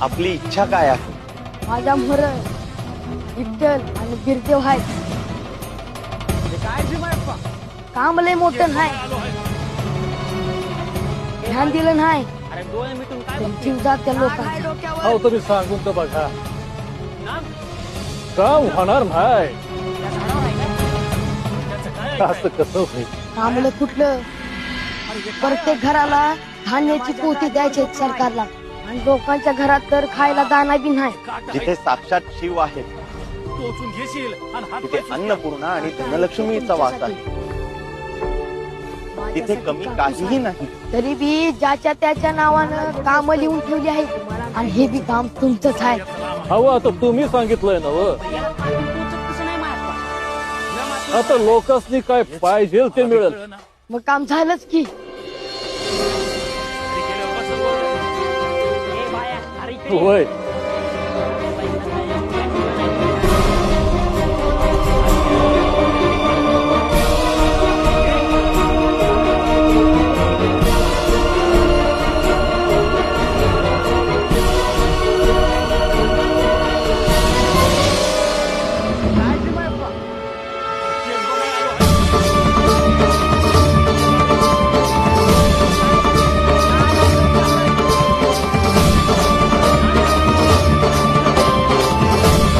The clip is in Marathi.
आपली इच्छा काय आहे? माझ्या मोर विठ्ठल आणि बिरदेव आहेत. काम लय मोठं नाही, ध्यान दिलं नाही जीव जात त्या लोकांचा. अहो तुम्ही सांगून तर बघा, काम होणार नाही असं कसं होईल? कामलं कुठलं? प्रत्येक घराला धान्याची पोती द्यायची सरकारला, आणि लोकांच्या घरात तर खायला दाना बी नाही. जिथे साक्षात शिव आहेत तिथे अन्नपूर्णा आणि धनलक्ष्मीचा वास आहे. तिथे कमी काहीही नाही. तरी बी ज्याच्या त्याच्या नावानं काम लिहून ठेवली आहेत, आणि हे बी काम तुमचंच आहे. अहो आता तुम्ही सांगितलंय ना व, आता लोकांनी काय पाहिजे ते मिळेल. मग काम झालंच की. होय